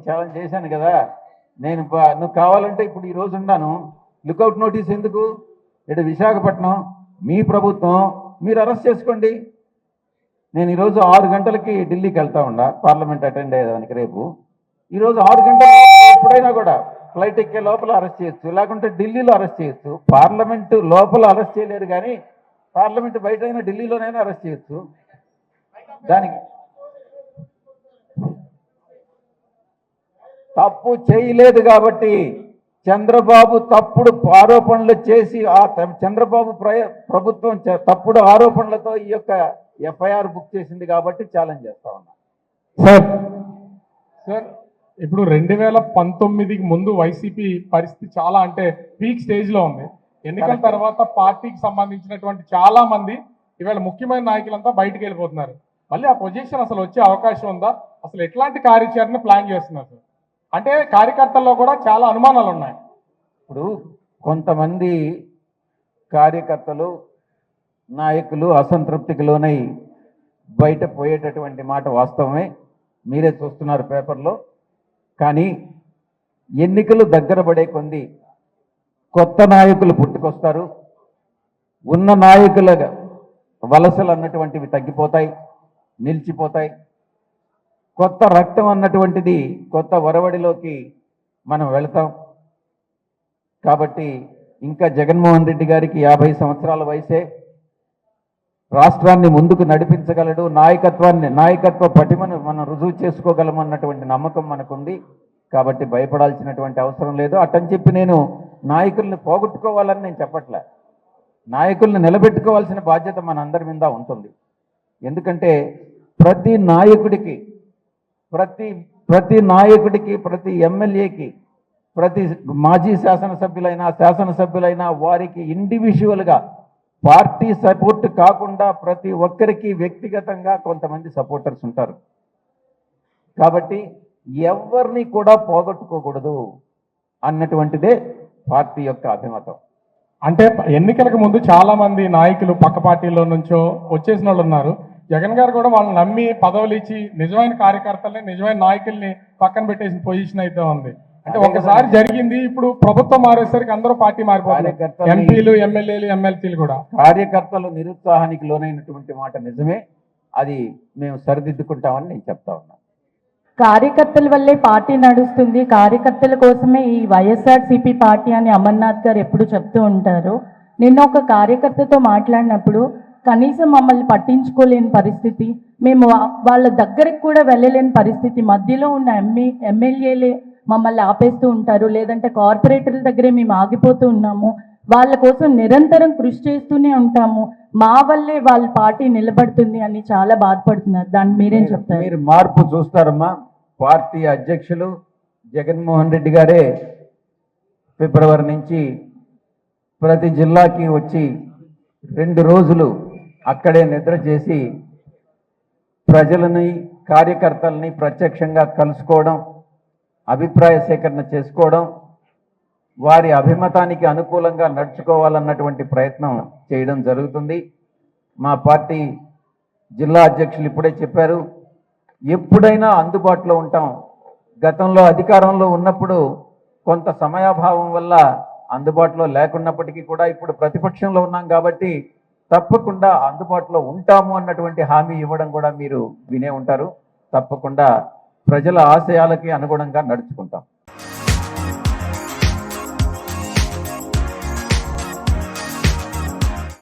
Challenge చేశాను కదా, నేను నువ్వు కావాలంటే ఇప్పుడు ఈ రోజు ఉన్నాను, లుకౌట్ నోటీస్ ఎందుకు? ఇటు విశాఖపట్నం మీ ప్రభుత్వం, మీరు అరెస్ట్ చేసుకోండి. నేను ఈరోజు 6 గంటలకి ఢిల్లీకి వెళ్తా ఉండా, పార్లమెంట్ అటెండ్ అయ్యేదానికి. రేపు ఈరోజు 6 గంటల ఎప్పుడైనా కూడా ఫ్లైట్ ఎక్కే లోపల అరెస్ట్ చేయొచ్చు, లేకుంటే ఢిల్లీలో అరెస్ట్ చేయొచ్చు. పార్లమెంటు లోపల అరెస్ట్ చేయలేరు, కానీ పార్లమెంటు బయట అయినా ఢిల్లీలోనైనా అరెస్ట్ చేయొచ్చు. దానికి తప్పు చేయలేదు కాబట్టి చంద్రబాబు తప్పుడు ఆరోపణలు చేసి ఆ చంద్రబాబు ప్రభుత్వం తప్పుడు ఆరోపణలతో ఈ యొక్క ఎఫ్ఐఆర్ బుక్ చేసింది కాబట్టి ఛాలెంజ్ చేస్తా ఉన్నా. సార్ ఇప్పుడు 2019కి ముందు వైసీపీ పరిస్థితి చాలా అంటే పీక్ స్టేజ్లో ఉంది. ఎన్నికల తర్వాత పార్టీకి సంబంధించినటువంటి చాలా మంది ఇవాళ ముఖ్యమైన నాయకులంతా బయటకు వెళ్ళిపోతున్నారు. మళ్ళీ ఆ పొజిషన్ అసలు వచ్చే అవకాశం ఉందా? అసలు ఎట్లాంటి కార్యాచరణ ప్లాన్ చేస్తున్నారు సార్? అంటే కార్యకర్తల్లో కూడా చాలా అనుమానాలు ఉన్నాయి. ఇప్పుడు కొంతమంది కార్యకర్తలు నాయకులు అసంతృప్తికి లోనై బయట పోయేటటువంటి మాట వాస్తవమే, మీరే చూస్తున్నారు పేపర్లో. కానీ ఎన్నికలు దగ్గర పడే కొంది కొత్త నాయకులు పుట్టుకొస్తారు. ఉన్న నాయకుల వలసలు అన్నటువంటివి తగ్గిపోతాయి, నిలిచిపోతాయి. కొత్త రక్తం అన్నటువంటిది కొత్త ఒరవడిలోకి మనం వెళతాం. కాబట్టి ఇంకా జగన్మోహన్ రెడ్డి గారికి 50 సంవత్సరాల వయసే, రాష్ట్రాన్ని ముందుకు నడిపించగలడు, నాయకత్వ పటిమను మనం రుజువు చేసుకోగలమన్నటువంటి నమ్మకం మనకుంది. కాబట్టి భయపడాల్సినటువంటి అవసరం లేదు. అట్టని చెప్పి నేను నాయకుల్ని పోగొట్టుకోవాలని నేను చెప్పట్లే. నాయకుల్ని నిలబెట్టుకోవాల్సిన బాధ్యత మన అందరి మీద ఉంటుంది. ఎందుకంటే ప్రతి నాయకుడికి, ప్రతి ఎమ్మెల్యేకి, ప్రతి మాజీ శాసనసభ్యులైనా వారికి ఇండివిజువల్గా పార్టీ సపోర్ట్ కాకుండా ప్రతి ఒక్కరికి వ్యక్తిగతంగా కొంతమంది సపోర్టర్స్ ఉంటారు. కాబట్టి ఎవరిని కూడా పోగొట్టుకోకూడదు అన్నటువంటిదే పార్టీ యొక్క అభిమతం. అంటే ఎన్నికలకు ముందు చాలా మంది నాయకులు పక్క పార్టీలో నుంచో వచ్చేసిన వాళ్ళు ఉన్నారు. జగన్ గారు కూడా వాళ్ళని నమ్మి పదవులు ఇచ్చి నిజమైన కార్యకర్తల్ని, నిజమైన నాయకుల్ని పక్కన పెట్టేసిన పొజిషన్ అయితే ఉంది. అంటే ఒకసారి జరిగింది, ఇప్పుడు ప్రభుత్వం మారేసరికి అందరూ పార్టీ మారిపోతారు, ఎంపీలు, ఎమ్మెల్యేలు, ఎమ్మెల్సీలు కూడా. కార్యకర్తలు నిరుత్సాహానికి లోనైనటువంటి మాట నిజమే, అది మేము సరిదిద్దుకుంటామని నేను చెప్తా ఉన్నాను. కార్యకర్తల వల్లే పార్టీ నడుస్తుంది, కార్యకర్తల కోసమే ఈ వైఎస్ఆర్సీపీ పార్టీ అని అమర్నాథ్ గారు ఎప్పుడు చెప్తూ ఉంటారు. నిన్న ఒక కార్యకర్తతో మాట్లాడినప్పుడు కనీసం మమ్మల్ని పట్టించుకోలేని పరిస్థితి, మేము వాళ్ళ దగ్గరకు కూడా వెళ్ళలేని పరిస్థితి, మధ్యలో ఉన్న ఎమ్మెల్యేలే మమ్మల్ని ఆపేస్తూ ఉంటారు, లేదంటే కార్పొరేటర్ల దగ్గరే మేము ఆగిపోతూ ఉన్నాము, వాళ్ళ కోసం నిరంతరం కృషి చేస్తూనే ఉంటాము, మా వల్లే వాళ్ళ పార్టీ నిలబడుతుంది అని చాలా బాధపడుతున్నారు. దాన్ని మీరేం చెప్తారు? మీరు మార్పు చూస్తారమ్మా. పార్టీ అధ్యక్షులు జగన్మోహన్ రెడ్డి గారే ఫిబ్రవరి నుంచి ప్రతి జిల్లాకి వచ్చి 2 రోజులు అక్కడే నిద్ర చేసి ప్రజలని, కార్యకర్తలని ప్రత్యక్షంగా కలుసుకోవడం, అభిప్రాయ సేకరణ చేసుకోవడం, వారి అభిమతానికి అనుకూలంగా నడుచుకోవాలన్నటువంటి ప్రయత్నం చేయడం జరుగుతుంది. మా పార్టీ జిల్లా అధ్యక్షులు ఇప్పుడే చెప్పారు, ఎప్పుడైనా అందుబాటులో ఉంటాం. గతంలో అధికారంలో ఉన్నప్పుడు కొంత సమయాభావం వల్ల అందుబాటులో లేకున్నప్పటికీ కూడా ఇప్పుడు ప్రతిపక్షంలో ఉన్నాం కాబట్టి తప్పకుండా అందుబాటులో ఉంటాము అన్నటువంటి హామీ ఇవ్వడం కూడా మీరు వినే ఉంటారు. తప్పకుండా ప్రజల ఆశయాలకి అనుగుణంగా నడుచుకుంటాం.